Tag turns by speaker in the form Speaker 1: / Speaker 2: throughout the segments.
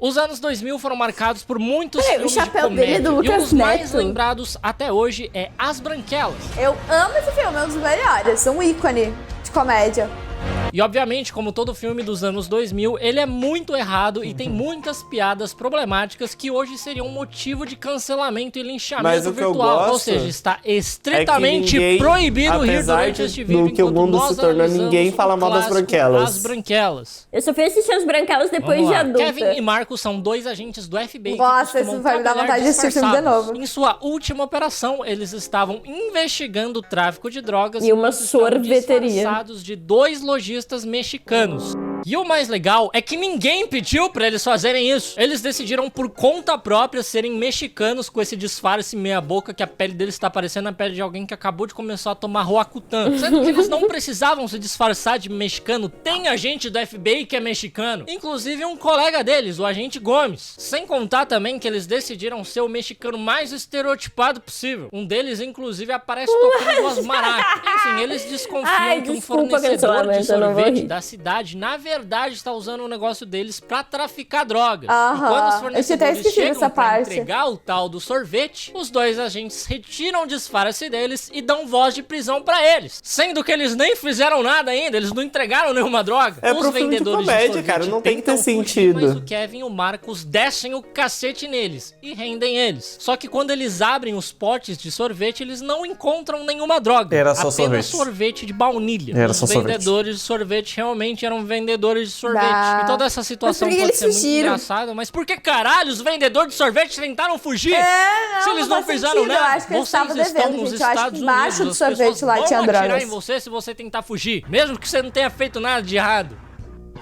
Speaker 1: Os anos 2000 foram marcados por muitos filmes
Speaker 2: o chapéu
Speaker 1: de comédia,
Speaker 2: dele é do
Speaker 1: e um
Speaker 2: Lucas
Speaker 1: dos mais
Speaker 2: Neto.
Speaker 1: lembrados até hoje é As Branquelas.
Speaker 2: Eu amo esse filme, é um dos melhores. Um ícone de comédia.
Speaker 1: E obviamente, como todo filme dos anos 2000, ele é muito errado e tem muitas piadas problemáticas que hoje seriam motivo de cancelamento e linchamento
Speaker 3: Mas o que eu
Speaker 1: virtual.
Speaker 3: gosto
Speaker 1: Ou seja, está estritamente
Speaker 3: ninguém,
Speaker 1: proibido rir
Speaker 3: apesar
Speaker 1: durante este vídeo,
Speaker 3: do que o
Speaker 1: enquanto
Speaker 3: mundo
Speaker 1: nós
Speaker 3: se tornou,
Speaker 1: analisamos
Speaker 3: ninguém fala
Speaker 1: o
Speaker 3: mal das
Speaker 1: clássico
Speaker 3: Branquelas.
Speaker 1: As Branquelas.
Speaker 4: Eu só fui assistir As Branquelas depois
Speaker 1: Vamos
Speaker 4: de
Speaker 1: lá.
Speaker 4: adulta.
Speaker 1: Kevin e Marcos são dois agentes do FBI
Speaker 2: Nossa,
Speaker 1: que costumam
Speaker 2: isso vai me dar
Speaker 1: trabalhar
Speaker 2: vontade de assistir o filme de
Speaker 1: disfarçados.
Speaker 2: novo.
Speaker 1: Em sua última operação, eles estavam investigando o tráfico de drogas
Speaker 4: E uma
Speaker 1: enquanto estavam
Speaker 4: sorveteria.
Speaker 1: disfarçados de 2 lojistas mexicanos. E o mais legal é que ninguém pediu pra eles fazerem isso. Eles decidiram por conta própria serem mexicanos com esse disfarce meia boca que a pele deles tá parecendo a pele de alguém que acabou de começar a tomar Roacutan. Sendo que eles não precisavam se disfarçar de mexicano. Tem agente do FBI que é mexicano. Inclusive um colega deles, o agente Gomes. Sem contar também que eles decidiram ser o mexicano mais estereotipado possível. Um deles, inclusive, aparece tocando duas maracas. Enfim, eles desconfiam
Speaker 4: Ai,
Speaker 1: que um
Speaker 4: desculpa,
Speaker 1: fornecedor de
Speaker 4: cancelamento, eu não vou
Speaker 1: sorvete
Speaker 4: rir.
Speaker 1: da cidade, na verdade, está usando o negócio deles pra traficar drogas.
Speaker 2: Aham,
Speaker 1: E quando os
Speaker 2: eu tinha até
Speaker 1: fornecedores
Speaker 2: esquecido
Speaker 1: chegam
Speaker 2: essa
Speaker 1: pra
Speaker 2: parte.
Speaker 1: entregar o tal do sorvete, os dois agentes retiram o disfarce deles e dão voz de prisão pra eles. Sendo que eles nem fizeram nada ainda, eles não entregaram nenhuma droga.
Speaker 3: É
Speaker 1: Os
Speaker 3: pro filme de
Speaker 1: vendedores
Speaker 3: comédia,
Speaker 1: sorvete
Speaker 3: cara, não tem que ter
Speaker 1: tentam fugir,
Speaker 3: sentido.
Speaker 1: Mas o Kevin e o Marcos descem o cacete neles e rendem eles. Só que quando eles abrem os potes de sorvete, eles não encontram nenhuma droga.
Speaker 3: Era só
Speaker 1: apenas
Speaker 3: sorvete.
Speaker 1: de baunilha.
Speaker 3: Era
Speaker 1: Os
Speaker 3: só sorvete.
Speaker 1: vendedores de sorvete realmente eram vendedores de sorvete.
Speaker 2: Dá.
Speaker 1: E toda essa situação
Speaker 2: Mas por que
Speaker 1: pode
Speaker 2: eles
Speaker 1: ser muito
Speaker 2: fugiram?
Speaker 1: engraçada, mas por que caralho os vendedores de sorvete tentaram fugir?
Speaker 2: É,
Speaker 1: Se eles não
Speaker 2: faz
Speaker 1: fizeram
Speaker 2: sentido.
Speaker 1: nada,
Speaker 2: Eu acho que eles
Speaker 1: vocês
Speaker 2: estavam
Speaker 1: estão
Speaker 2: devendo,
Speaker 1: nos
Speaker 2: gente. Eu acho
Speaker 1: Estados
Speaker 2: que embaixo
Speaker 1: Unidos,
Speaker 2: do
Speaker 1: as
Speaker 2: sorvete
Speaker 1: pessoas
Speaker 2: lá
Speaker 1: vão
Speaker 2: tinha
Speaker 1: atirar
Speaker 2: drogas.
Speaker 1: em você se você tentar fugir, mesmo que você não tenha feito nada de errado.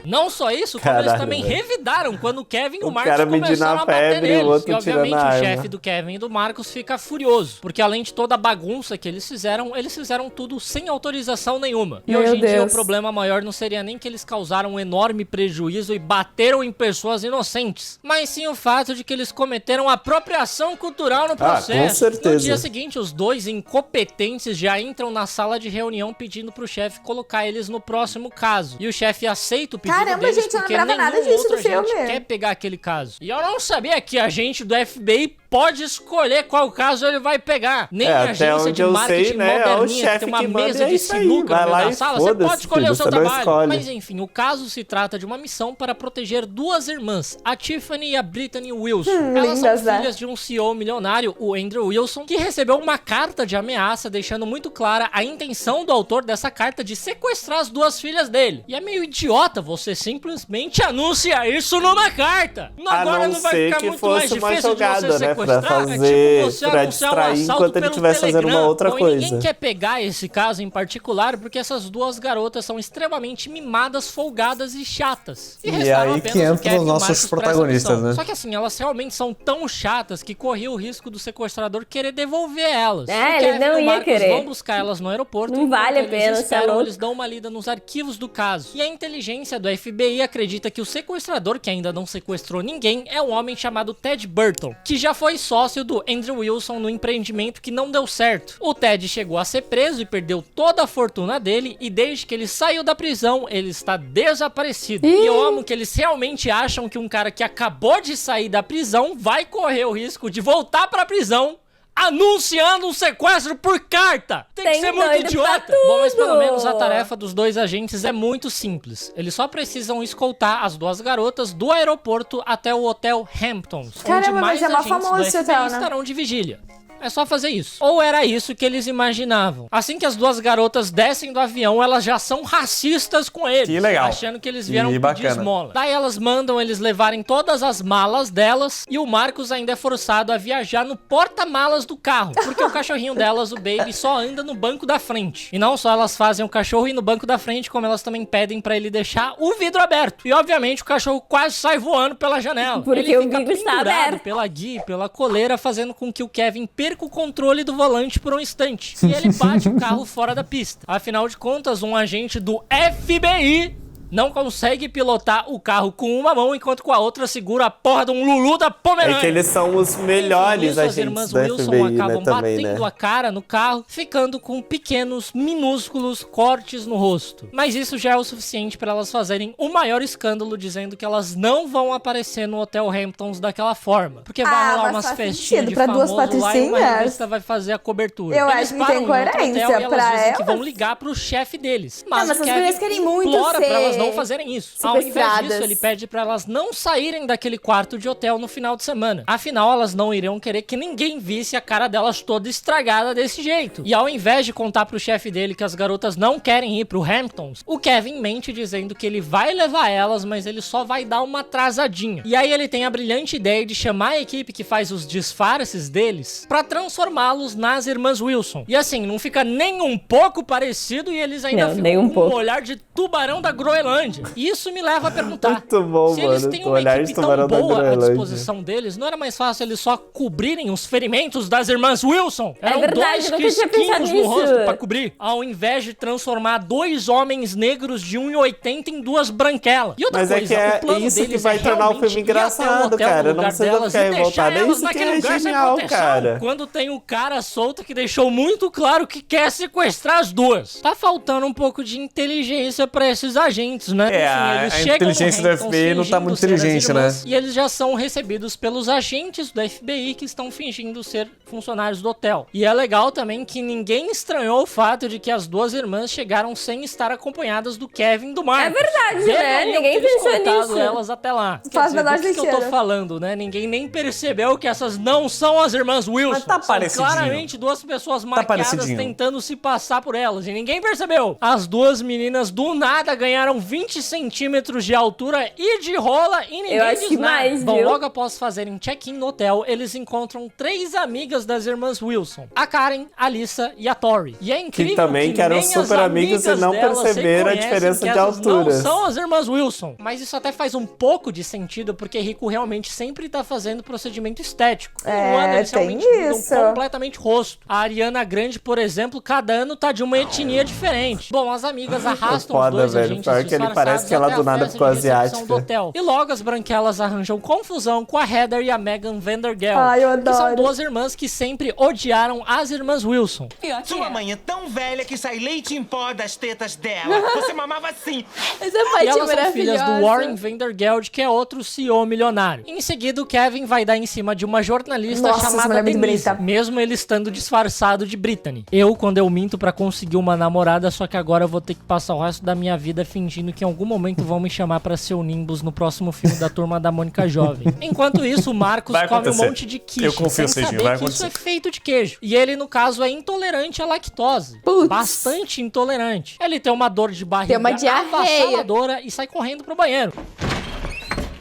Speaker 1: Não só isso, como eles
Speaker 3: Caralho,
Speaker 1: também
Speaker 3: velho.
Speaker 1: revidaram quando o Kevin e o
Speaker 3: O
Speaker 1: Marcos
Speaker 3: cara medindo
Speaker 1: começaram
Speaker 3: a
Speaker 1: a bater
Speaker 3: febre e o
Speaker 1: neles.
Speaker 3: outro
Speaker 1: E obviamente
Speaker 3: tirando a
Speaker 1: o
Speaker 3: arma.
Speaker 1: chefe do Kevin e do Marcos fica furioso, porque além de toda a bagunça que eles fizeram tudo sem autorização nenhuma. E
Speaker 2: Meu
Speaker 1: hoje em dia o
Speaker 2: Deus.
Speaker 1: problema maior não seria nem que eles causaram um enorme prejuízo e bateram em pessoas inocentes, mas sim o fato de que eles cometeram apropriação cultural no processo.
Speaker 3: com certeza.
Speaker 1: No dia seguinte, os dois incompetentes já entram na sala de reunião pedindo pro chefe colocar eles no próximo caso. E o chefe aceita o pedido
Speaker 2: Caramba,
Speaker 1: deles
Speaker 2: gente, eu não
Speaker 1: porque
Speaker 2: lembrava
Speaker 1: nenhum
Speaker 2: nada disso
Speaker 1: outro
Speaker 2: do
Speaker 1: agente
Speaker 2: filme.
Speaker 1: quer pegar aquele caso. E eu não sabia que agente do FBI pode escolher qual caso ele vai pegar. Nem a
Speaker 3: até
Speaker 1: agência
Speaker 3: onde
Speaker 1: de
Speaker 3: eu
Speaker 1: marketing
Speaker 3: sei, né, é o
Speaker 1: moderninha que
Speaker 3: chefe
Speaker 1: tem uma
Speaker 3: que manda
Speaker 1: mesa
Speaker 3: e é
Speaker 1: de
Speaker 3: isso aí.
Speaker 1: sinuca
Speaker 3: Vai
Speaker 1: no
Speaker 3: lá
Speaker 1: meio da
Speaker 3: e
Speaker 1: sala. Você
Speaker 3: foda-se,
Speaker 1: pode escolher
Speaker 3: filho,
Speaker 1: o seu
Speaker 3: você não
Speaker 1: trabalho.
Speaker 3: escolhe.
Speaker 1: Mas enfim, o caso se trata de uma missão para proteger duas irmãs, a Tiffany e a Brittany Wilson. Elas
Speaker 2: lindas,
Speaker 1: são
Speaker 2: né?
Speaker 1: filhas de um CEO milionário, o Andrew Wilson, que recebeu uma carta de ameaça deixando muito clara a intenção do autor dessa carta de sequestrar as duas filhas dele. E é meio idiota você simplesmente anunciar isso numa carta. Agora
Speaker 3: não
Speaker 1: não vai
Speaker 3: ser
Speaker 1: ficar
Speaker 3: que
Speaker 1: muito mais
Speaker 3: fosse uma
Speaker 1: difícil de
Speaker 3: jogada,
Speaker 1: você
Speaker 3: né, pra
Speaker 1: sequestrar.
Speaker 3: fazer-
Speaker 1: você
Speaker 3: pra
Speaker 1: anunciar um
Speaker 3: distrair
Speaker 1: assalto
Speaker 3: enquanto ele
Speaker 1: pelo
Speaker 3: estivesse fazendo uma
Speaker 1: Telegram.
Speaker 3: outra
Speaker 1: Bom, e
Speaker 3: coisa.
Speaker 1: ninguém quer pegar esse caso em particular porque essas duas garotas são extremamente mimadas, folgadas e chatas.
Speaker 5: E
Speaker 1: restaram
Speaker 5: aí
Speaker 1: apenas
Speaker 5: que
Speaker 1: o
Speaker 5: entram
Speaker 1: Kevin
Speaker 5: os
Speaker 1: e o
Speaker 5: nossos
Speaker 1: Marcos pra essa
Speaker 5: protagonistas,
Speaker 1: missão.
Speaker 5: né?
Speaker 1: Só que assim, elas realmente são tão chatas que corria o risco do sequestrador querer devolver elas.
Speaker 4: É,
Speaker 1: O
Speaker 4: ele
Speaker 1: Kevin
Speaker 4: não
Speaker 1: e o
Speaker 4: ia
Speaker 1: Marcos
Speaker 4: querer.
Speaker 1: vão buscar elas no aeroporto.
Speaker 4: Não
Speaker 1: enquanto
Speaker 4: vale a
Speaker 1: eles
Speaker 4: pena, você é
Speaker 1: esperam,
Speaker 4: louco.
Speaker 1: eles dão uma lida nos arquivos do caso. E a inteligência do FBI acredita que o sequestrador, que ainda não sequestrou ninguém, é um homem chamado Ted Burton, que já foi sócio do Andrew Wilson no empreendimento que não deu certo. O Ted chegou a ser preso e perdeu toda a fortuna dele, e desde que ele saiu da prisão, ele está desaparecido. E eu amo que eles realmente acham que um cara que acabou de sair da prisão vai correr o risco de voltar pra prisão anunciando um sequestro por carta. Tem que
Speaker 4: Tem
Speaker 1: ser muito
Speaker 4: doido
Speaker 1: idiota.
Speaker 4: pra
Speaker 1: Bom, mas pelo
Speaker 4: tudo.
Speaker 1: menos a tarefa dos dois agentes é muito simples. Eles só precisam escoltar as duas garotas do aeroporto até o Hotel Hamptons, onde
Speaker 2: Caramba,
Speaker 1: mais
Speaker 2: mas é mó
Speaker 1: agentes
Speaker 2: famoso
Speaker 1: do
Speaker 2: esse
Speaker 1: FBI
Speaker 2: hotel, né?
Speaker 1: estarão de vigília. É só fazer isso. Ou era isso que eles imaginavam. Assim que as duas garotas descem do avião, elas já são racistas com eles.
Speaker 3: Que legal.
Speaker 1: Achando que eles vieram
Speaker 5: E
Speaker 1: pedir
Speaker 5: bacana.
Speaker 1: esmola. Daí elas mandam eles levarem todas as malas delas, e o Marcos ainda é forçado a viajar no porta-malas do carro, porque o cachorrinho delas, o Baby, só anda no banco da frente. E não só elas fazem o cachorro ir no banco da frente, como elas também pedem pra ele deixar o vidro aberto. E obviamente o cachorro quase sai voando pela janela.
Speaker 4: Porque
Speaker 1: ele
Speaker 4: o
Speaker 1: fica
Speaker 4: vidro está
Speaker 1: pendurado
Speaker 4: aberto.
Speaker 1: pela guia, pela coleira, fazendo com que o Kevin perca o controle do volante por um instante. E ele bate o carro fora da pista. Afinal de contas, um agente do FBI não consegue pilotar o carro com uma mão, enquanto com a outra segura a porra de um Lulu da Pomerânia.
Speaker 3: É que eles são os melhores
Speaker 1: As
Speaker 3: agentes
Speaker 1: irmãs
Speaker 3: da
Speaker 1: Wilson
Speaker 3: FBI,
Speaker 1: acabam
Speaker 3: né, também,
Speaker 1: batendo
Speaker 3: né?
Speaker 1: a cara no carro, ficando com pequenos, minúsculos cortes no rosto. Mas isso já é o suficiente para elas fazerem o maior escândalo, dizendo que elas não vão aparecer no Hotel Hamptons daquela forma. Porque vai rolar
Speaker 2: mas
Speaker 1: umas
Speaker 2: faz
Speaker 1: festinhas
Speaker 2: sentido,
Speaker 1: de
Speaker 2: pra duas
Speaker 1: famoso lá e uma
Speaker 2: patricinhas.
Speaker 1: revista vai fazer a cobertura.
Speaker 2: Eu
Speaker 1: Eles
Speaker 2: acho que
Speaker 1: param
Speaker 2: tem
Speaker 1: em outro
Speaker 2: coerência
Speaker 1: hotel e elas
Speaker 2: pra
Speaker 1: dizem que vão
Speaker 2: elas.
Speaker 1: ligar pro chefe deles.
Speaker 2: Não, mas
Speaker 1: o
Speaker 2: as
Speaker 1: Kevin
Speaker 2: mulheres querem muito
Speaker 1: implora
Speaker 2: ser
Speaker 1: pra elas não fazerem isso. Ao invés
Speaker 2: sequestradas.
Speaker 1: disso, ele pede pra elas não saírem daquele quarto de hotel no final de semana. Afinal, elas não iriam querer que ninguém visse a cara delas toda estragada desse jeito. E ao invés de contar pro chefe dele que as garotas não querem ir pro Hamptons, o Kevin mente dizendo que ele vai levar elas, mas ele só vai dar uma atrasadinha. E aí ele tem a brilhante ideia de chamar a equipe que faz os disfarces deles pra transformá-los nas irmãs Wilson. E assim, não fica nem um pouco parecido e eles ainda
Speaker 4: Não,
Speaker 1: ficam
Speaker 4: nem um
Speaker 1: com
Speaker 4: pouco.
Speaker 1: um olhar de tubarão da Groenlândia. E isso me leva a perguntar,
Speaker 3: Muito bom,
Speaker 1: se eles
Speaker 3: mano.
Speaker 1: têm
Speaker 3: O
Speaker 1: uma
Speaker 3: olhar de
Speaker 1: equipe tão
Speaker 3: tubarão da
Speaker 1: boa à
Speaker 3: Groenlândia.
Speaker 1: disposição deles, não era mais fácil eles só cobrirem os ferimentos das irmãs Wilson? Eram
Speaker 4: verdade,
Speaker 1: dois
Speaker 4: nunca tinha pensado
Speaker 1: quisquinhos no
Speaker 4: nisso.
Speaker 1: rosto pra cobrir, ao invés de transformar dois homens negros de 1,80 em duas branquelas. E outra
Speaker 3: Mas é
Speaker 1: coisa,
Speaker 3: que é
Speaker 1: o plano
Speaker 3: isso que
Speaker 1: deles
Speaker 3: vai
Speaker 1: é
Speaker 3: tornar o
Speaker 1: realmente
Speaker 3: filme
Speaker 1: ir até o
Speaker 3: engraçado,
Speaker 1: hotel no
Speaker 3: cara. Não
Speaker 1: lugar
Speaker 3: precisa
Speaker 1: delas
Speaker 3: ficar
Speaker 1: e deixar
Speaker 3: revoltado. É
Speaker 1: elas
Speaker 3: isso que
Speaker 1: naquele
Speaker 3: é
Speaker 1: lugar sem
Speaker 3: genial,
Speaker 1: proteção.
Speaker 3: cara.
Speaker 1: Quando tem o cara solto que deixou muito claro que quer sequestrar as duas. Tá faltando um pouco de inteligência pra esses agentes, né?
Speaker 3: É,
Speaker 1: eles
Speaker 3: a
Speaker 1: chegam no
Speaker 3: inteligência do
Speaker 1: Hamptons
Speaker 3: FBI não tá
Speaker 1: fingindo
Speaker 3: muito
Speaker 1: ser as
Speaker 3: inteligente,
Speaker 1: irmãs,
Speaker 3: né?
Speaker 1: E eles já são recebidos pelos agentes do FBI que estão fingindo ser funcionários do hotel. E é legal também que ninguém estranhou o fato de que as duas irmãs chegaram sem estar acompanhadas do Kevin e do Marcos.
Speaker 4: É verdade, né?
Speaker 1: Deveriam
Speaker 4: Ninguém
Speaker 1: ter
Speaker 4: pensou
Speaker 1: escoltado
Speaker 4: nisso.
Speaker 1: elas até lá. Quer
Speaker 2: Faz
Speaker 1: dizer,
Speaker 2: menor
Speaker 1: do que eu tô
Speaker 2: sentido.
Speaker 1: falando, né? Ninguém nem percebeu que essas não são as irmãs Wilson.
Speaker 3: Mas tá
Speaker 1: São
Speaker 3: parecidinho.
Speaker 1: claramente duas pessoas maquiadas
Speaker 3: parecidinho.
Speaker 1: tentando se passar por elas. E ninguém percebeu. As duas meninas do nada ganharam 20 centímetros de altura e de rola e ninguém
Speaker 4: Eu acho
Speaker 1: diz
Speaker 4: que
Speaker 1: nada.
Speaker 4: mais,
Speaker 1: Bom,
Speaker 4: viu?
Speaker 1: logo após fazerem check-in no hotel, eles encontram três amigas das irmãs Wilson. A Karen, a Lisa e a Tori. E é incrível
Speaker 3: também que eram
Speaker 1: nem as
Speaker 3: super amigos e
Speaker 1: amigas
Speaker 3: não
Speaker 1: delas
Speaker 3: perceberam a
Speaker 1: reconhecem
Speaker 3: diferença
Speaker 1: que
Speaker 3: de
Speaker 1: essas
Speaker 3: alturas.
Speaker 1: Não são as irmãs Wilson. Mas isso até faz um pouco de sentido, porque Rico realmente sempre tá fazendo procedimento estético.
Speaker 2: É,
Speaker 1: Um ano eles
Speaker 2: tem
Speaker 1: realmente mudam
Speaker 2: isso.
Speaker 1: completamente o rosto. A Ariana Grande, por exemplo, cada ano tá de uma etnia diferente. Bom, as amigas arrastam
Speaker 3: Foda,
Speaker 1: os dois
Speaker 3: velho.
Speaker 1: agentes
Speaker 3: Pior que ele parece
Speaker 1: disfarçados
Speaker 3: que ela
Speaker 1: até
Speaker 3: do
Speaker 1: a
Speaker 3: nada
Speaker 1: festa
Speaker 3: ficou
Speaker 1: de recepção
Speaker 3: asiática.
Speaker 1: do hotel. E logo as branquelas arranjam confusão com a Heather e a Megan Vandergeld,
Speaker 2: Ai, eu
Speaker 1: que são
Speaker 2: adoro.
Speaker 1: duas irmãs que sempre odiaram as irmãs Wilson.
Speaker 5: Sua mãe é tão velha que sai leite em pó das tetas dela. Você mamava assim.
Speaker 2: Essa
Speaker 1: E
Speaker 2: parte
Speaker 1: elas são filhas
Speaker 2: maravilhosa.
Speaker 1: do Warren Vandergeld, que é outro CEO milionário. Em seguida, o Kevin vai dar em cima de uma jornalista
Speaker 2: Nossa, essa
Speaker 1: chamada
Speaker 2: mulher é muito
Speaker 1: Denise,
Speaker 2: bonita.
Speaker 1: mesmo ele estando disfarçado de Brittany. Quando eu minto pra conseguir uma namorada, só que agora eu vou ter que passar o resto da minha vida fingindo que em algum momento vão me chamar pra ser o Nimbus no próximo filme da Turma da Mônica Jovem. Enquanto isso, o Marcos
Speaker 3: Vai
Speaker 1: come um
Speaker 3: acontecer.
Speaker 1: monte de quiche,
Speaker 3: Eu confio,
Speaker 1: sem
Speaker 3: Serginho,
Speaker 1: saber
Speaker 3: vai
Speaker 1: que isso
Speaker 3: acontecer.
Speaker 1: é feito de queijo. E ele, no caso, é intolerante à lactose.
Speaker 2: Putz.
Speaker 1: Bastante intolerante. Ele tem uma dor de barriga
Speaker 2: Tem uma diarreia.
Speaker 1: avassaladora e sai correndo pro banheiro.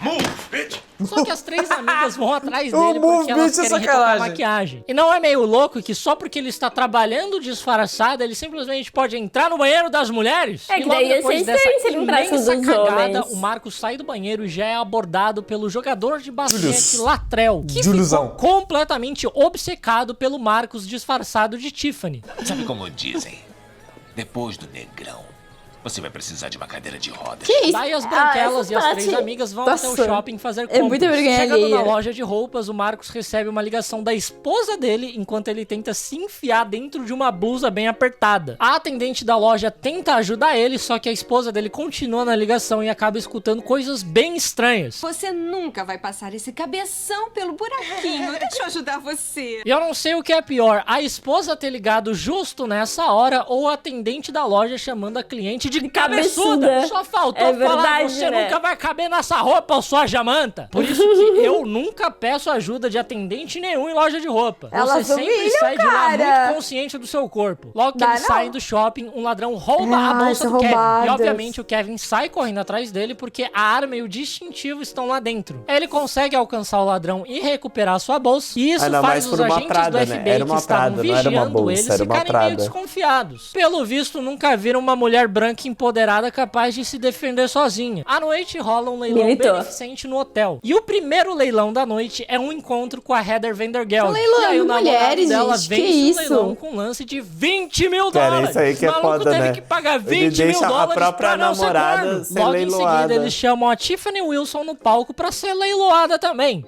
Speaker 5: Move, bitch.
Speaker 1: Só que as três amigas vão atrás
Speaker 3: O
Speaker 1: dele porque elas
Speaker 3: movimento é
Speaker 1: querem retocar a
Speaker 3: sacanagem.
Speaker 1: maquiagem. E não é meio louco que só porque ele está trabalhando disfarçado, ele simplesmente pode entrar no banheiro das mulheres?
Speaker 4: É que
Speaker 1: E logo
Speaker 4: daí ia
Speaker 1: depois
Speaker 4: ser
Speaker 1: dessa
Speaker 4: estranho se ele entrasse
Speaker 1: imensa
Speaker 4: nos
Speaker 1: cagada,
Speaker 4: homens.
Speaker 1: o Marcos sai do banheiro e já é abordado pelo jogador de basquete
Speaker 3: Julius.
Speaker 1: Latrell, que
Speaker 3: Juliusão.
Speaker 1: ficou completamente obcecado pelo Marcos disfarçado de Tiffany.
Speaker 6: Sabe como dizem? Depois do negrão, você vai precisar de uma cadeira de rodas.
Speaker 2: Que isso?
Speaker 1: Daí as branquelas
Speaker 2: essa
Speaker 1: e as
Speaker 2: parte-
Speaker 1: três amigas vão até o
Speaker 2: Nossa,
Speaker 1: shopping fazer
Speaker 2: é
Speaker 1: compras.
Speaker 2: muita vergonha
Speaker 1: Chegando
Speaker 2: alheia.
Speaker 1: na loja de roupas, o Marcos recebe uma ligação da esposa dele enquanto ele tenta se enfiar dentro de uma blusa bem apertada. A atendente da loja tenta ajudar ele, só que a esposa dele continua na ligação e acaba escutando coisas bem estranhas.
Speaker 7: Você nunca vai passar esse cabeção pelo buraquinho. Deixa eu ajudar você.
Speaker 1: E eu não sei o que é pior, a esposa ter ligado justo nessa hora ou a atendente da loja chamando a cliente de cabeçuda. Só faltou
Speaker 4: É
Speaker 1: falar,
Speaker 4: verdade,
Speaker 1: você
Speaker 4: né?
Speaker 1: nunca vai caber nessa roupa, ô sua jamanta. Por isso que eu nunca peço ajuda de atendente nenhum em loja de roupa.
Speaker 2: Elas
Speaker 1: Você sempre
Speaker 2: humilham,
Speaker 1: sai de lá
Speaker 2: cara.
Speaker 1: muito consciente do seu corpo. Logo que
Speaker 2: Dá
Speaker 1: eles
Speaker 2: não.
Speaker 1: saem do shopping, um ladrão rouba a
Speaker 2: Ah,
Speaker 1: bolsa
Speaker 2: são
Speaker 1: do Kevin. E
Speaker 2: roubadas.
Speaker 1: obviamente o Kevin sai correndo atrás dele porque a arma e o distintivo estão lá dentro. Ele consegue alcançar o ladrão e recuperar sua bolsa. E isso
Speaker 3: Ah, não,
Speaker 1: faz
Speaker 3: mas
Speaker 1: os
Speaker 3: por uma
Speaker 1: agentes
Speaker 3: Prada,
Speaker 1: do
Speaker 3: né?
Speaker 1: FBI
Speaker 3: Era uma
Speaker 1: que estavam
Speaker 3: Prada, não era uma
Speaker 1: vigiando
Speaker 3: bolsa,
Speaker 1: eles
Speaker 3: era uma
Speaker 1: ficarem meio
Speaker 3: Prada.
Speaker 1: desconfiados. Pelo visto, nunca viram uma mulher branca branca empoderada capaz de se defender sozinha. À noite rola um leilão beneficente no hotel. E o primeiro leilão da noite é um encontro com a Heather Vandergeld.
Speaker 2: Leilão,
Speaker 1: e aí o namorado
Speaker 2: mulheres,
Speaker 1: dela
Speaker 2: gente,
Speaker 1: vence
Speaker 2: que
Speaker 1: o
Speaker 2: isso?
Speaker 1: leilão com um lance de 20 mil
Speaker 3: Cara,
Speaker 1: dólares.
Speaker 3: isso aí que é
Speaker 1: o maluco
Speaker 3: foda,
Speaker 1: teve
Speaker 3: né?
Speaker 1: que pagar
Speaker 3: Ele
Speaker 1: 20 mil
Speaker 3: deixa a
Speaker 1: dólares
Speaker 3: própria
Speaker 1: pra não ser
Speaker 3: namorada
Speaker 1: corno.
Speaker 3: ser
Speaker 1: Logo
Speaker 3: leiloada.
Speaker 1: em seguida, eles chamam a Tiffany Wilson no palco pra ser leiloada também.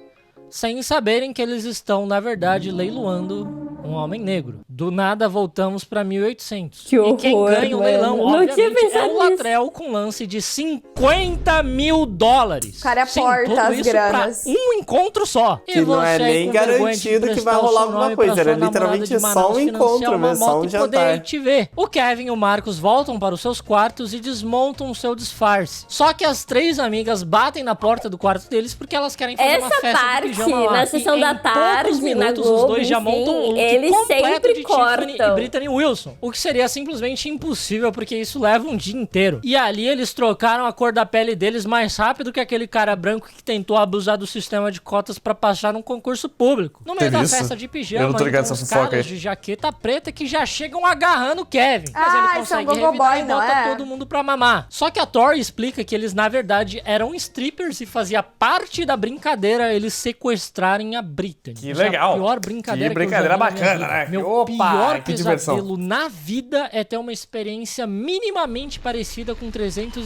Speaker 1: Sem saberem que eles estão, na verdade, leiloando um homem negro. Do nada, voltamos pra 1800.
Speaker 4: Que horror,
Speaker 1: e quem ganha o leilão,
Speaker 4: mano. Não tinha
Speaker 1: obviamente, é
Speaker 4: pensado
Speaker 1: o Latrell com lance de 50 mil dólares.
Speaker 2: O cara
Speaker 1: Sim,
Speaker 2: aporta
Speaker 1: tudo
Speaker 2: as
Speaker 1: isso
Speaker 2: granas.
Speaker 1: pra um encontro só.
Speaker 3: Que não é nem garantido que vai rolar alguma coisa. Era literalmente só um encontro mesmo, só um jantar.
Speaker 1: Te ver. O Kevin e o Marcos voltam para os seus quartos e desmontam o seu disfarce. Só que as três amigas batem na porta do quarto deles porque elas querem fazer uma
Speaker 4: Essa
Speaker 1: festa de
Speaker 4: parte,
Speaker 1: pijama lá.
Speaker 4: na sessão
Speaker 1: E
Speaker 4: da
Speaker 1: em
Speaker 4: tarde,
Speaker 1: poucos minutos,
Speaker 4: na
Speaker 1: os
Speaker 4: Globo,
Speaker 1: dois já
Speaker 4: enfim,
Speaker 1: montam um look
Speaker 4: eles
Speaker 1: completo
Speaker 4: sempre
Speaker 1: de Tiffany e
Speaker 4: cortam.
Speaker 1: Brittany Wilson. O que seria simplesmente impossível, porque isso leva um dia inteiro. E ali eles trocaram a cor da pele deles mais rápido que aquele cara branco que tentou abusar do sistema de cotas pra passar num concurso público. No meio
Speaker 8: Teve
Speaker 1: da
Speaker 8: isso?
Speaker 1: festa de pijama,
Speaker 8: Eu não tô ligado
Speaker 1: então,
Speaker 8: nessa
Speaker 1: os
Speaker 8: fofoca
Speaker 1: caras
Speaker 8: aí.
Speaker 1: de jaqueta preta que já chegam agarrando o Kevin. Mas
Speaker 2: Ah,
Speaker 1: ele
Speaker 2: isso é um
Speaker 1: consegue
Speaker 2: gogoboy,
Speaker 1: revidar e
Speaker 2: não
Speaker 1: bota
Speaker 2: é?
Speaker 1: todo mundo pra mamar. Só que a Tori explica que eles, na verdade, eram strippers e fazia parte da brincadeira eles sequestrarem a Brittany.
Speaker 8: Que
Speaker 1: Essa é
Speaker 8: legal.
Speaker 1: A pior brincadeira
Speaker 8: Que brincadeira
Speaker 1: eu já vi na minha
Speaker 8: bacana,
Speaker 1: vida.
Speaker 8: né?
Speaker 1: Meu
Speaker 8: Opa,
Speaker 1: pior
Speaker 8: que diversão.
Speaker 1: pesadelo na vida é ter uma experiência minimamente parecida com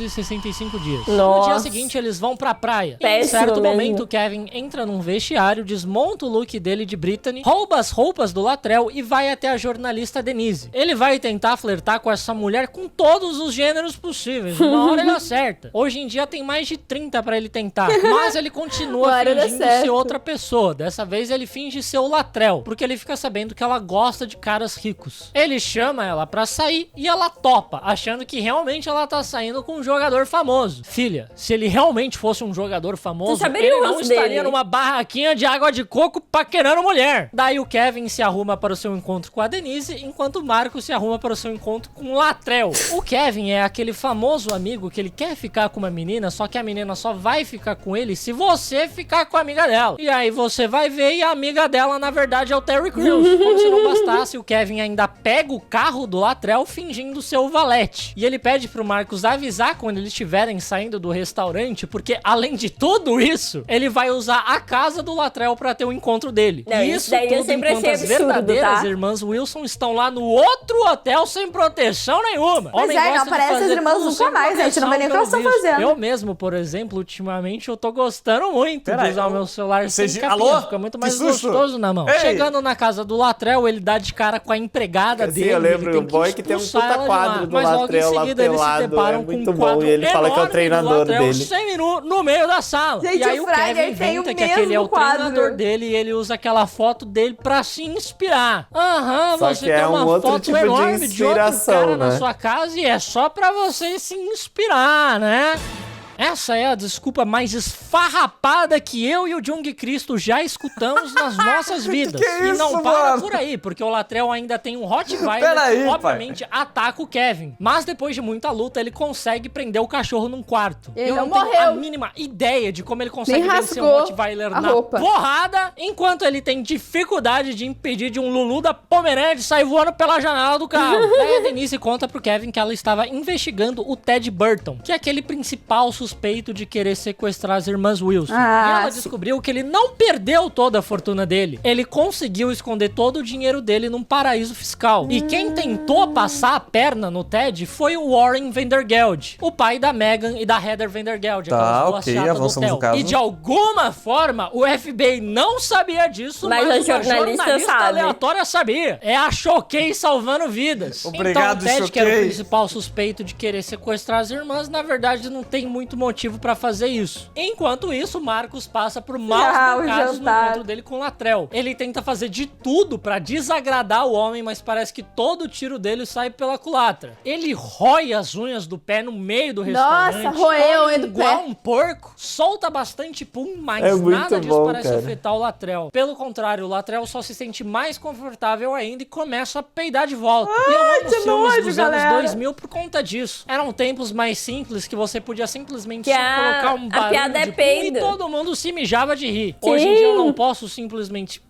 Speaker 1: 365 dias. No
Speaker 4: Nossa.
Speaker 1: dia seguinte, eles vão pra praia. Em
Speaker 4: Péssimo
Speaker 1: certo
Speaker 4: mesmo.
Speaker 1: momento, Kevin entra num vestiário, desmonta o look dele de Brittany, rouba as roupas do Latrell e vai até a jornalista Denise. Ele vai tentar flertar com essa mulher com todos os gêneros possíveis. Uma hora ele acerta. Hoje em dia tem mais de 30 pra ele tentar. Mas ele continua
Speaker 2: Uma hora dá
Speaker 1: fingindo
Speaker 2: certo.
Speaker 1: ser outra pessoa. Dessa vez ele finge ser o Latrell, porque ele fica sabendo que ela gosta de caras ricos. Ele chama ela pra sair e ela topa, achando que realmente ela tá saindo com um jogador famoso. Filha, se ele realmente fosse um jogador famoso,
Speaker 4: Você saberia
Speaker 1: ele
Speaker 4: o
Speaker 1: não
Speaker 4: rosto
Speaker 1: estaria
Speaker 4: dele.
Speaker 1: numa barraquinha de água de coco paquerando mulher. Daí o Kevin se arruma para o seu encontro com a Denise, enquanto o Marco se arruma para o seu encontro com o Latrell. O Kevin é aquele famoso amigo que ele quer ficar com uma menina, só que a menina só vai ficar com ele se você ficar com a amiga dela. E aí você vai ver e a amiga dela, na verdade, é o Terry Crews. Como se não bastasse, o Kevin ainda pega o carro do Latrell fingindo ser o valete. E ele pede pro Marcos avisar quando eles estiverem saindo do restaurante, porque além de tudo isso, ele vai usar a casa do Latrell pra ter o encontro dele.
Speaker 4: Não,
Speaker 1: E
Speaker 4: isso
Speaker 1: isso
Speaker 4: daí eu
Speaker 1: tudo
Speaker 4: sempre
Speaker 1: enquanto
Speaker 4: achei
Speaker 1: as
Speaker 4: absurdo,
Speaker 1: verdadeiras
Speaker 4: tá?
Speaker 1: irmãs Wilson estão lá no outro hotel sem proteção nenhuma.
Speaker 2: Pois
Speaker 1: Homem
Speaker 2: é, não
Speaker 1: gosta de
Speaker 2: aparece as
Speaker 1: fazer
Speaker 2: irmãs
Speaker 1: tudo
Speaker 2: nunca
Speaker 1: sem
Speaker 2: mais, né? A gente não vê nem o que elas
Speaker 1: proteção,
Speaker 2: estão
Speaker 1: pelo
Speaker 2: fazendo.
Speaker 1: visto. Eu mesmo, por exemplo, ultimamente eu tô gostando muito de
Speaker 8: Peraí,
Speaker 1: usar o meu celular sem
Speaker 8: vocês-
Speaker 1: capinha,
Speaker 8: Alô?
Speaker 1: fica muito
Speaker 8: Que
Speaker 1: mais
Speaker 8: susto?
Speaker 1: gostoso na mão.
Speaker 8: Ei!
Speaker 1: Chegando na casa do Latrell, ele dá de cara com a empregada
Speaker 3: Sim,
Speaker 1: dele.
Speaker 3: eu lembro,
Speaker 1: ele
Speaker 3: o boy que tem um
Speaker 1: expulsar
Speaker 3: puta
Speaker 1: ela de
Speaker 3: quadro
Speaker 1: lá.
Speaker 3: do
Speaker 1: Mas logo em
Speaker 3: Latrell lá
Speaker 1: seguida eles se
Speaker 3: pelado,
Speaker 1: deparam
Speaker 3: é
Speaker 1: com
Speaker 3: muito
Speaker 1: um
Speaker 3: bom,
Speaker 1: quadro
Speaker 3: e ele fala que é o
Speaker 1: enorme do
Speaker 3: treinador
Speaker 1: Latrell
Speaker 3: dele.
Speaker 1: semi-nu no meio da sala.
Speaker 2: Gente,
Speaker 1: E aí
Speaker 2: o
Speaker 1: o Kevin
Speaker 2: Friday tem o
Speaker 1: inventa que aquele é o
Speaker 2: mesmo quadro.
Speaker 1: treinador dele e ele usa aquela foto dele pra se inspirar. Aham,
Speaker 3: Só
Speaker 1: você
Speaker 3: que
Speaker 1: tem
Speaker 3: é
Speaker 1: uma
Speaker 3: um outro
Speaker 1: foto
Speaker 3: tipo de
Speaker 1: enorme de outro
Speaker 3: inspiração,
Speaker 1: cara na
Speaker 3: né?
Speaker 1: sua casa e é só pra você se inspirar, né? Essa é a desculpa mais esfarrapada que eu e o Jung Cristo já escutamos nas nossas vidas.
Speaker 8: Que
Speaker 1: e não
Speaker 8: isso,
Speaker 1: para
Speaker 8: mano?
Speaker 1: por aí, porque o Latrell ainda tem um Rottweiler
Speaker 8: Peraí,
Speaker 1: que,
Speaker 8: pai.
Speaker 1: obviamente, ataca o Kevin. Mas depois de muita luta, ele consegue prender o cachorro num quarto.
Speaker 2: Ele
Speaker 1: eu
Speaker 2: não
Speaker 1: não tenho a
Speaker 2: morreu.
Speaker 1: mínima ideia de como ele consegue
Speaker 2: Nem
Speaker 1: vencer um
Speaker 2: rasgou
Speaker 1: Rottweiler
Speaker 2: a
Speaker 1: na
Speaker 2: roupa.
Speaker 1: porrada, enquanto ele tem dificuldade de impedir de um Lulu da Pomerânia de sair voando pela janela do carro. Daí a Denise conta pro Kevin que ela estava investigando o Ted Burton, que é aquele principal suspeito de querer sequestrar as irmãs Wilson.
Speaker 2: Ah,
Speaker 1: E ela
Speaker 2: sim.
Speaker 1: descobriu que ele não perdeu toda a fortuna dele. Ele conseguiu esconder todo o dinheiro dele num paraíso fiscal. E quem tentou passar a perna no Ted foi o Warren Vandergeld, o pai da Meghan e da Heather Vandergeld,
Speaker 8: Tá,
Speaker 1: aquelas duas
Speaker 8: ok,
Speaker 1: chatas do
Speaker 8: avançamos
Speaker 1: hotel.
Speaker 8: no caso.
Speaker 1: E de alguma forma, o FBI não sabia disso,
Speaker 4: Mas
Speaker 1: mas
Speaker 4: a
Speaker 1: uma
Speaker 4: jornalista sabe.
Speaker 1: aleatória sabia. É a Choquei salvando vidas.
Speaker 8: Obrigado,
Speaker 1: então, o Ted, que era o
Speaker 8: Choquei.
Speaker 1: principal suspeito de querer sequestrar as irmãs, na verdade não tem muito motivo pra fazer isso. Enquanto isso, Marcos passa por maus
Speaker 2: Ah, o
Speaker 1: bocados no
Speaker 2: jantar.
Speaker 1: encontro dele com Latrell. Ele tenta fazer de tudo pra desagradar o homem, mas parece que todo tiro dele sai pela culatra. Ele rói as unhas do pé no meio do restaurante.
Speaker 2: Nossa, roeu a unha do
Speaker 1: igual
Speaker 2: pé.
Speaker 1: um porco, solta bastante pum, mas
Speaker 3: É muito
Speaker 1: nada disso
Speaker 3: bom,
Speaker 1: parece
Speaker 3: cara.
Speaker 1: afetar o Latrell. Pelo contrário, o Latrell só se sente mais confortável ainda e começa a peidar de volta. E eu amo
Speaker 2: que
Speaker 1: os filmes
Speaker 2: nojo,
Speaker 1: dos
Speaker 2: galera.
Speaker 1: anos 2000 por conta disso. Eram tempos mais simples que você podia simplesmente
Speaker 4: Que
Speaker 1: só
Speaker 4: a-
Speaker 1: colocar um
Speaker 4: a
Speaker 1: barulho
Speaker 4: piada é
Speaker 1: de pum
Speaker 4: peido.
Speaker 1: e todo mundo se mijava de rir. Hoje em dia eu não posso simplesmente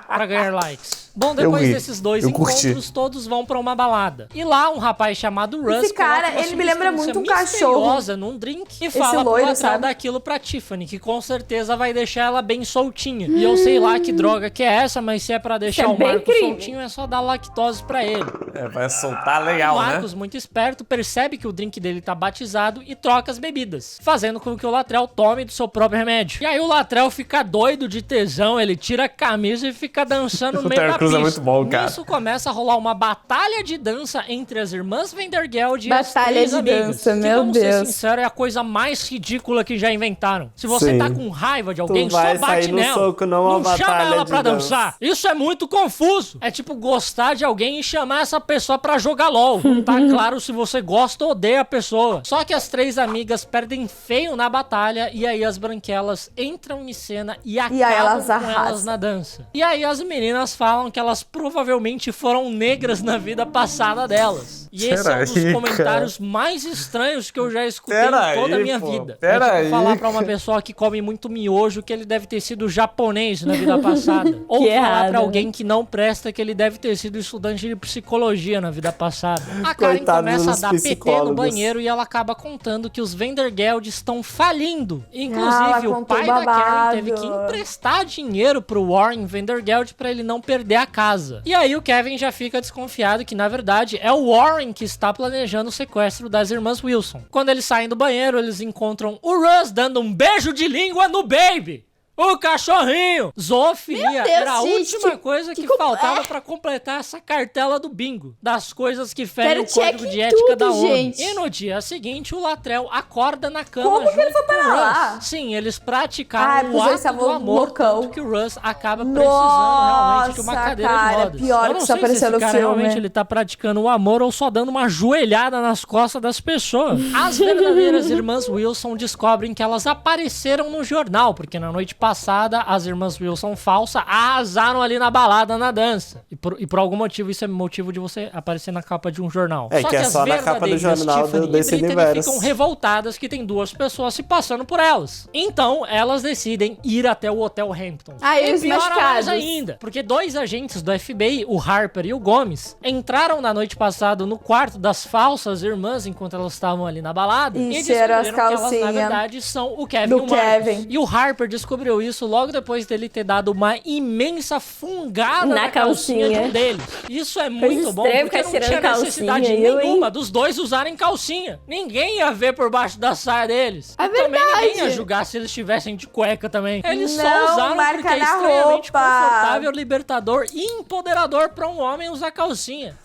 Speaker 1: pra ganhar likes. Bom, depois
Speaker 3: ri.
Speaker 1: desses dois
Speaker 3: Eu curti.
Speaker 1: encontros, todos vão pra uma balada. E lá, um rapaz chamado Russ
Speaker 2: Esse cara,
Speaker 1: coloca uma
Speaker 2: ele me lembra
Speaker 1: substância
Speaker 2: muito um cachorro.
Speaker 1: misteriosa num drink e fala pro
Speaker 2: loiro,
Speaker 1: Latrell
Speaker 2: sabe?
Speaker 1: daquilo pra Tiffany, que com certeza vai deixar ela bem soltinha. E eu sei lá que droga que é essa, mas se é pra deixar o
Speaker 4: bem
Speaker 1: Marcos
Speaker 4: crime.
Speaker 1: soltinho, é só dar lactose pra ele.
Speaker 3: Vai soltar legal,
Speaker 1: O
Speaker 3: né?
Speaker 1: Marcos, muito esperto, percebe que o drink dele tá batizado e troca as bebidas, fazendo com que o Latrell tome do seu próprio remédio. E aí o Latrell fica doido de tesão, ele tira a camisa e fica dançando no
Speaker 3: O
Speaker 1: meio
Speaker 3: Terry
Speaker 1: da
Speaker 3: Crews
Speaker 1: pista.
Speaker 3: é muito bom, cara.
Speaker 1: Nisso começa a rolar uma batalha de dança entre as irmãs Vandergeld e as
Speaker 2: Batalha
Speaker 1: três
Speaker 2: de
Speaker 1: amigas.
Speaker 2: dança,
Speaker 1: que,
Speaker 2: meu
Speaker 1: vamos ser
Speaker 2: Deus.
Speaker 1: sinceros, é a coisa mais ridícula que já inventaram. Se você
Speaker 3: Sim.
Speaker 1: tá com raiva de alguém,
Speaker 3: Tu vai
Speaker 1: só bate
Speaker 3: sair no
Speaker 1: nela.
Speaker 3: soco, não uma
Speaker 1: chama
Speaker 3: batalha
Speaker 1: ela
Speaker 3: de
Speaker 1: pra
Speaker 3: dança.
Speaker 1: dançar. Isso é muito confuso. É tipo gostar de alguém e chamar essa pessoa pra jogar LOL. Não tá claro se você gosta ou odeia a pessoa. Só que as três amigas perdem feio na batalha e aí as branquelas entram em cena e acabam
Speaker 2: elas
Speaker 1: com
Speaker 2: arrasam.
Speaker 1: elas na dança. E aí as meninas falam que elas provavelmente foram negras na vida passada delas. E esse é um dos
Speaker 3: Peraí,
Speaker 1: comentários mais estranhos que eu já escutei em
Speaker 3: Peraí,
Speaker 1: toda a minha
Speaker 3: pô.
Speaker 1: vida.
Speaker 3: Peraí,
Speaker 1: falar pra uma
Speaker 3: cara.
Speaker 1: pessoa que come muito miojo que ele deve ter sido japonês na vida passada. Ou
Speaker 4: Que
Speaker 1: falar
Speaker 4: errado,
Speaker 1: pra
Speaker 4: né?
Speaker 1: alguém que não presta que ele deve ter sido estudante de psicologia na vida passada. A Karen
Speaker 3: Coitado
Speaker 1: começa a
Speaker 3: dos
Speaker 1: dar PT no
Speaker 3: psicólogos.
Speaker 1: banheiro e ela acaba contando que os Vandergeld estão falindo.
Speaker 2: ela
Speaker 1: Inclusive, o
Speaker 2: contou
Speaker 1: pai da Karen
Speaker 2: babado.
Speaker 1: teve que emprestar dinheiro pro Warren Vandergeld pra ele não perder a casa. E aí o Kevin já fica desconfiado que, na verdade, é o Warren que está planejando o sequestro das irmãs Wilson. Quando eles saem do banheiro, eles encontram o Russ dando um beijo de língua no Baby. O cachorrinho! Zoofilia
Speaker 2: Meu Deus,
Speaker 1: era a
Speaker 2: gente,
Speaker 1: última coisa que faltava pra completar essa cartela do bingo. Das coisas que ferem o
Speaker 2: Quero
Speaker 1: código
Speaker 2: check
Speaker 1: de
Speaker 2: em
Speaker 1: ética
Speaker 2: tudo,
Speaker 1: da ONU.
Speaker 2: gente.
Speaker 1: E no dia seguinte, o Latrell acorda na cama
Speaker 2: Como que
Speaker 1: junto
Speaker 2: ele foi
Speaker 1: com o
Speaker 2: parar
Speaker 1: Russ.
Speaker 2: lá?
Speaker 1: Sim, eles
Speaker 2: Ah,
Speaker 1: praticaram
Speaker 2: porque
Speaker 1: o
Speaker 2: eles
Speaker 1: ato
Speaker 2: estavam
Speaker 1: do amor,
Speaker 2: loucão.
Speaker 1: tanto que o Russ acaba precisando realmente de uma
Speaker 2: Nossa,
Speaker 1: cadeira de
Speaker 2: cara,
Speaker 1: rodas.
Speaker 2: pior
Speaker 1: Eu
Speaker 2: que
Speaker 1: não
Speaker 2: isso
Speaker 1: sei se
Speaker 2: apareceu
Speaker 1: esse
Speaker 2: no
Speaker 1: cara
Speaker 2: filme.
Speaker 1: realmente ele tá praticando o amor ou só dando uma joelhada nas costas das pessoas. As verdadeiras irmãs Wilson descobrem que elas apareceram no jornal, porque na noite passada as irmãs Wilson falsa arrasaram ali na balada, na dança. E por algum motivo isso é motivo de você aparecer na capa de um jornal.
Speaker 3: É, que é
Speaker 1: as
Speaker 3: só na capa do
Speaker 1: verdadeiras
Speaker 3: jornal
Speaker 1: Tiffany
Speaker 3: desse
Speaker 1: e Brittany
Speaker 3: universo.
Speaker 1: ficam revoltadas que tem duas pessoas se passando por elas. Então, elas decidem ir até o Hotel Hampton.
Speaker 2: Ah, e
Speaker 1: e
Speaker 2: os
Speaker 1: piora mais
Speaker 2: machucados?
Speaker 1: ainda, porque dois agentes do FBI, o Harper e o Gomes, entraram na noite passada no quarto das falsas irmãs enquanto elas estavam ali na balada
Speaker 2: E
Speaker 1: e
Speaker 2: encheram as
Speaker 1: descobriram que elas, na
Speaker 2: calcinhas
Speaker 1: verdade, são o Kevin
Speaker 2: do
Speaker 1: e o Marcos.
Speaker 2: Kevin.
Speaker 1: E o Harper descobriu isso logo depois dele ter dado uma imensa fungada
Speaker 4: Na
Speaker 1: na calcinha de
Speaker 4: calcinha.
Speaker 1: um deles. Isso é muito bom,
Speaker 4: estranho
Speaker 1: porque
Speaker 4: ficar
Speaker 1: não
Speaker 4: tirando
Speaker 1: tinha necessidade
Speaker 4: calcinha, eu, hein?
Speaker 1: nenhuma dos dois usarem calcinha. Ninguém ia ver por baixo da saia deles.
Speaker 2: É
Speaker 1: E também
Speaker 2: verdade.
Speaker 1: ninguém ia julgar se eles estivessem de cueca também. Eles só
Speaker 2: Não,
Speaker 1: usaram
Speaker 2: marca
Speaker 1: porque é
Speaker 2: na
Speaker 1: estranhamente
Speaker 2: roupa.
Speaker 1: confortável, libertador e empoderador pra um homem usar calcinha.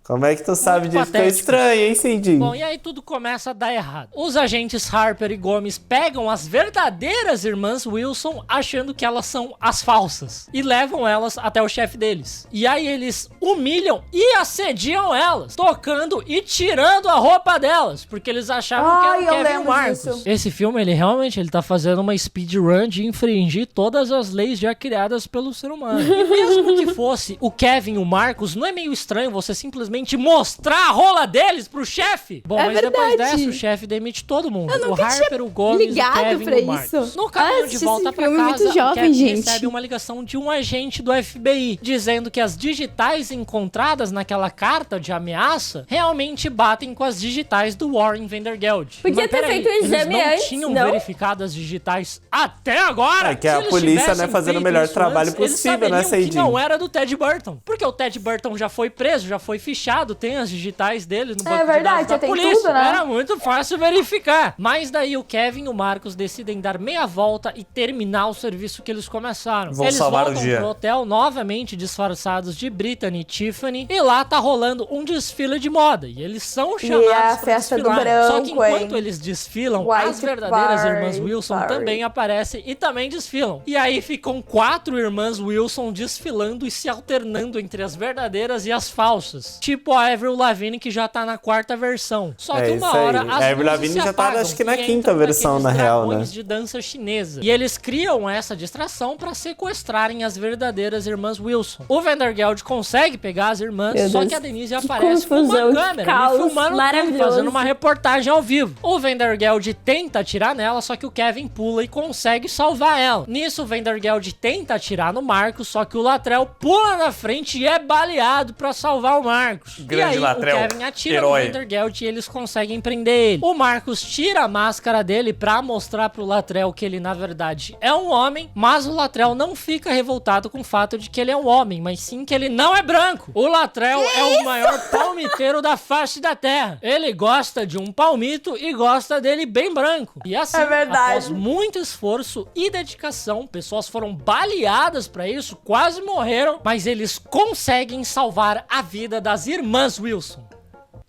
Speaker 3: Como é que tu sabe disso? Ficou
Speaker 1: patético.
Speaker 3: estranho, hein, Cindy?
Speaker 1: Bom, e aí tudo começa a dar errado. Os agentes Harper e Gomes pegam as verdadeiras irmãs Wilson achando que elas são as falsas e levam elas até o chefe deles. E aí eles humilham e assediam elas, tocando e tirando a roupa delas, porque eles achavam
Speaker 2: Ai,
Speaker 1: que
Speaker 2: eu
Speaker 1: era o Kevin
Speaker 2: lembro
Speaker 1: Marcos.
Speaker 2: disso.
Speaker 1: Esse filme, ele realmente tá fazendo uma speedrun de infringir todas as leis já criadas pelo ser humano. E mesmo que fosse o Kevin e o Marcos, não é meio estranho você simplesmente mostrar a rola deles pro chefe? Bom,
Speaker 2: É
Speaker 1: mas depois
Speaker 2: verdade.
Speaker 1: dessa o chefe demite todo mundo.
Speaker 2: Eu nunca
Speaker 1: O Harper, o Gomes, o
Speaker 2: ligado
Speaker 1: Kevin
Speaker 2: pra
Speaker 1: e o Marcos.
Speaker 2: isso.
Speaker 1: No caminho de
Speaker 2: assisti
Speaker 1: volta
Speaker 2: esse
Speaker 1: pra
Speaker 2: filme
Speaker 1: casa,
Speaker 2: muito
Speaker 1: o
Speaker 2: jovem,
Speaker 1: Kevin
Speaker 2: gente.
Speaker 1: recebe uma ligação de um agente do FBI, dizendo que as digitais encontradas naquela carta de ameaça realmente batem com as digitais do Warren Vandergeld.
Speaker 4: Podia
Speaker 1: Mas
Speaker 4: ter
Speaker 1: peraí,
Speaker 4: feito o
Speaker 1: eles
Speaker 4: exame
Speaker 1: não
Speaker 4: antes,
Speaker 1: tinham
Speaker 4: não?
Speaker 1: verificado as digitais até agora?
Speaker 3: É que a
Speaker 1: Se eles
Speaker 3: polícia,
Speaker 1: tivessem
Speaker 3: né, fazendo o
Speaker 1: feito
Speaker 3: melhor
Speaker 1: isso
Speaker 3: trabalho
Speaker 1: antes, eles
Speaker 3: possível, né,
Speaker 1: saberiam que
Speaker 3: Seidinho?
Speaker 1: não era do Ted Burton. Porque o Ted Burton já foi preso, já foi fichado, tem as digitais dele no banco de
Speaker 2: verdade,
Speaker 1: dados da
Speaker 2: já tem
Speaker 1: polícia.
Speaker 2: tudo, né?
Speaker 1: Era muito fácil verificar. Mas daí o Kevin e o Marcos decidem dar meia volta e terminar o serviço que eles começaram.
Speaker 3: Vão
Speaker 1: Eles
Speaker 3: salvar o
Speaker 1: voltam
Speaker 3: dia.
Speaker 1: pro hotel novamente disfarçados de Brittany e Tiffany. E lá tá rolando um desfile de moda. E eles são chamados
Speaker 2: a
Speaker 1: pra
Speaker 2: festa do
Speaker 1: desfilar. Só que
Speaker 2: branco,
Speaker 1: enquanto
Speaker 2: hein?
Speaker 1: eles desfilam,
Speaker 2: White
Speaker 1: as verdadeiras
Speaker 2: party,
Speaker 1: irmãs Wilson
Speaker 2: party.
Speaker 1: também aparecem e também desfilam. E aí ficam 4 irmãs Wilson desfilando e se alternando entre as verdadeiras e as falsas. Tipo a Avril Lavigne, que já tá na 4ª versão. Só que
Speaker 3: É
Speaker 1: uma
Speaker 3: isso aí.
Speaker 1: hora
Speaker 3: A
Speaker 1: as
Speaker 3: Avril
Speaker 1: luzes
Speaker 3: Lavigne
Speaker 1: se
Speaker 3: já tá,
Speaker 1: apagam
Speaker 3: acho que na
Speaker 1: e
Speaker 3: 5ª
Speaker 1: entram
Speaker 3: versão,
Speaker 1: aqueles
Speaker 3: na real, né?
Speaker 1: dragões de dança chinesa. E eles criam essa distração pra sequestrarem as verdadeiras irmãs Wilson. O Vandergeld consegue que pegar as irmãs,
Speaker 4: Meu
Speaker 1: só
Speaker 4: Deus,
Speaker 1: que a Denise
Speaker 4: que
Speaker 1: aparece com
Speaker 4: confusão,
Speaker 1: uma
Speaker 4: que
Speaker 1: câmera
Speaker 4: caos
Speaker 1: e filmando tudo,
Speaker 4: maravilhoso.
Speaker 1: fazendo uma reportagem ao vivo. O Vandergeld tenta atirar nela, só que o Kevin pula e consegue salvar ela. Nisso, o Vandergeld tenta atirar no Marcos, só que o Latrell pula na frente e é baleado pra salvar o Marcos.
Speaker 8: Grande
Speaker 1: e aí,
Speaker 8: Latrell,
Speaker 1: o Kevin atira
Speaker 8: herói.
Speaker 1: no Vandergeld e eles conseguem prender ele. O Marcos tira a máscara dele pra mostrar pro Latrell que ele, na verdade, é um homem, mas o Latrell não fica revoltado com o fato de que ele é um homem, mas sim que ele não é branco. O Latrell é o maior palmiteiro da face da terra. Ele gosta de um palmito e gosta dele bem branco. E assim,
Speaker 2: É verdade.
Speaker 1: após muito esforço e dedicação, pessoas foram baleadas pra isso, quase morreram, mas eles conseguem salvar a vida das irmãs Wilson.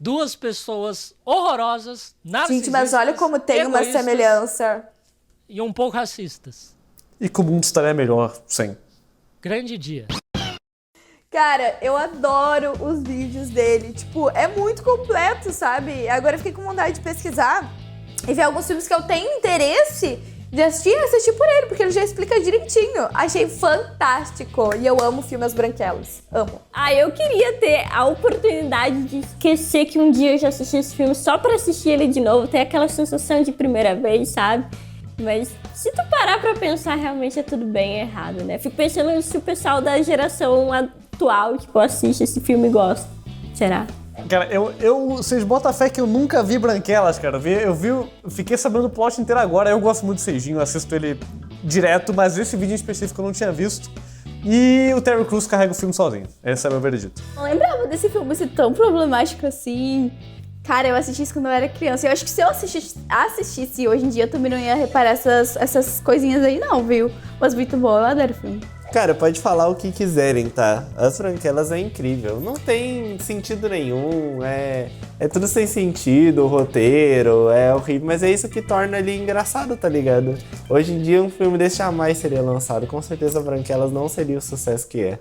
Speaker 1: Duas pessoas horrorosas, narcisistas,
Speaker 2: Gente, mas olha como tem uma
Speaker 1: egoístas
Speaker 2: semelhança.
Speaker 1: e um pouco racistas.
Speaker 8: E que o mundo estaria melhor sem.
Speaker 1: Grande dia.
Speaker 2: Cara, eu adoro os vídeos dele. Tipo, é muito completo, sabe? Agora eu fiquei com vontade de pesquisar e ver alguns filmes que eu tenho interesse de assistir por ele, porque ele já explica direitinho. Achei fantástico. E eu amo filmes branquelos. Amo.
Speaker 4: Ah, eu queria ter a oportunidade de esquecer que um dia eu já assisti esse filme só pra assistir ele de novo, ter aquela sensação de primeira vez, sabe? Mas se tu parar pra pensar, realmente é tudo bem errado, né? Fico pensando se o pessoal da geração atual, tipo, assiste esse filme e gosta. Será?
Speaker 8: Cara, vocês botam fé que eu nunca vi Branquelas, cara. Eu fiquei sabendo do plot inteiro agora. Eu gosto muito do Seijinho, eu assisto ele direto, mas esse vídeo em específico eu não tinha visto. E o Terry Crews carrega o filme sozinho. Esse é meu veredito.
Speaker 2: Não lembrava desse filme ser tão problemático assim. Cara, eu assisti isso quando eu era criança. Eu acho que se eu assistisse hoje em dia, eu também não ia reparar essas coisinhas aí não, viu? Mas muito bom, eu adoro o filme.
Speaker 3: Cara, pode falar o que quiserem, tá? As Branquelas é incrível. Não tem sentido nenhum, é tudo sem sentido, o roteiro, é horrível, mas é isso que torna ele engraçado, tá ligado? Hoje em dia um filme desse jamais seria lançado, com certeza Branquelas não seria o sucesso que é.